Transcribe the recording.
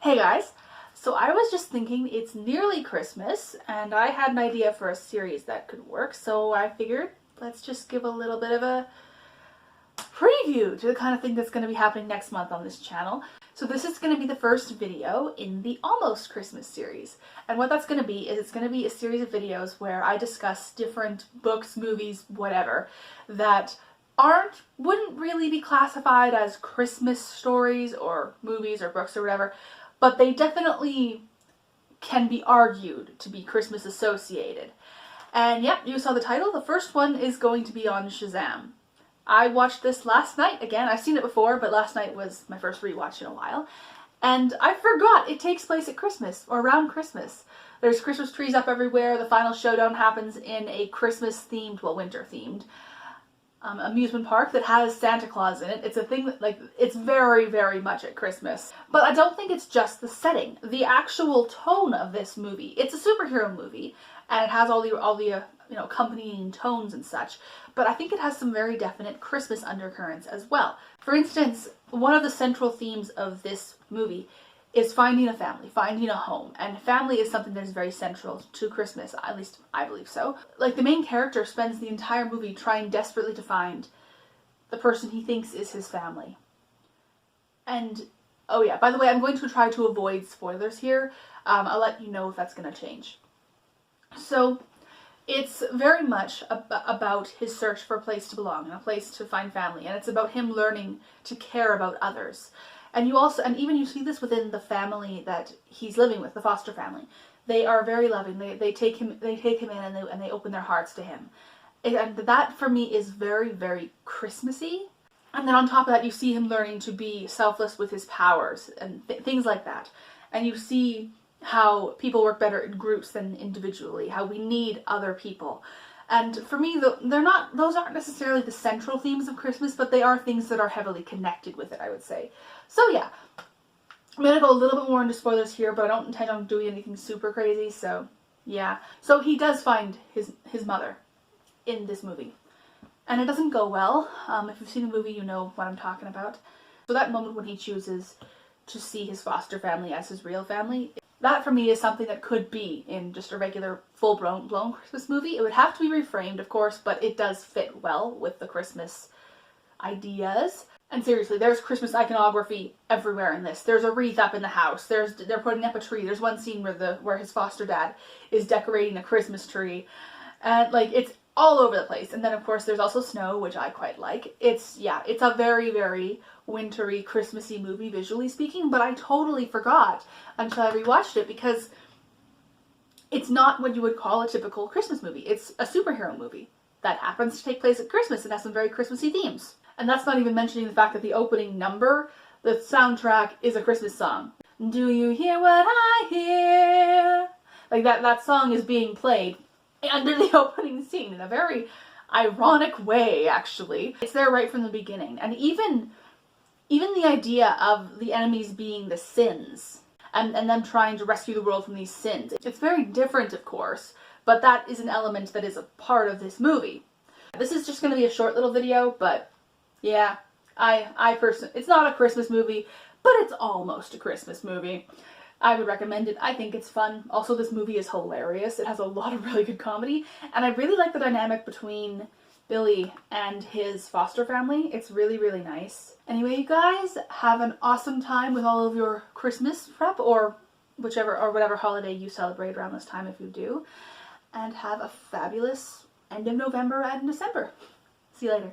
Hey guys, so I was just thinking it's nearly Christmas and I had an idea for a series that could work, so I figured let's just give a little bit of a preview to the kind of thing that's going to be happening next month on this channel. So this is going to be the first video in the Almost Christmas series, and what that's going to be is it's going to be a series of videos where I discuss different books, movies, whatever, that wouldn't really be classified as Christmas stories or movies or books or whatever, but they definitely can be argued to be Christmas associated. And yep, you saw the title. The first one is going to be on Shazam. I watched this last night again. I've seen it before, but last night was my first rewatch in a while. And I forgot it takes place at Christmas, or around Christmas. There's Christmas trees up everywhere. The final showdown happens in a Christmas-themed, well, winter-themed, amusement park that has Santa Claus in it. It's a thing that, like, it's very, very much at Christmas. But I don't think it's just the setting. The actual tone of this movie, it's a superhero movie, and it has all the accompanying tones and such, but I think it has some very definite Christmas undercurrents as well. For instance, one of the central themes of this movie is finding a family, finding a home, and family is something that is very central to Christmas, at least I believe so. Like, the main character spends the entire movie trying desperately to find the person he thinks is his family. And, oh yeah, by the way, I'm going to try to avoid spoilers here. I'll let you know if that's going to change. So, it's very much about his search for a place to belong and a place to find family, and it's about him learning to care about others. And even you see this within the family that he's living with, the foster family. They are very loving. They take him in and they open their hearts to him. And that for me is very, very Christmassy. And then on top of that, you see him learning to be selfless with his powers and things like that. And you see how people work better in groups than individually, how we need other people. And for me, those aren't necessarily the central themes of Christmas, but they are things that are heavily connected with it, I would say. So yeah, I'm going to go a little bit more into spoilers here, but I don't intend on doing anything super crazy, so yeah. So he does find his mother in this movie, and it doesn't go well. If you've seen the movie, you know what I'm talking about. So that moment when he chooses to see his foster family as his real family, that for me is something that could be in just a regular full-blown Christmas movie. It would have to be reframed, of course, but it does fit well with the Christmas ideas. And seriously, there's Christmas iconography everywhere in this. There's a wreath up in the house. They're putting up a tree. There's one scene where his foster dad is decorating a Christmas tree, and like, it's all over the place. And then of course there's also snow, which I quite like. It's a very, very wintry, Christmassy movie, visually speaking, but I totally forgot until I rewatched it, because it's not what you would call a typical Christmas movie. It's a superhero movie that happens to take place at Christmas and has some very Christmassy themes. And that's not even mentioning the fact that the opening number, the soundtrack, is a Christmas song. Do you hear what I hear? Like, that song is being played under the opening scene in a very ironic way, actually. It's there right from the beginning. And even the idea of the enemies being the sins, and them trying to rescue the world from these sins. It's very different, of course, but that is an element that is a part of this movie. This is just going to be a short little video, but yeah, I personally, it's not a Christmas movie, but it's almost a Christmas movie. I would recommend it. I think it's fun. Also, this movie is hilarious. It has a lot of really good comedy, and I really like the dynamic between Billy and his foster family. It's really, really nice. Anyway, you guys, have an awesome time with all of your Christmas prep, or whatever holiday you celebrate around this time if you do, and have a fabulous end of November and December. See you later.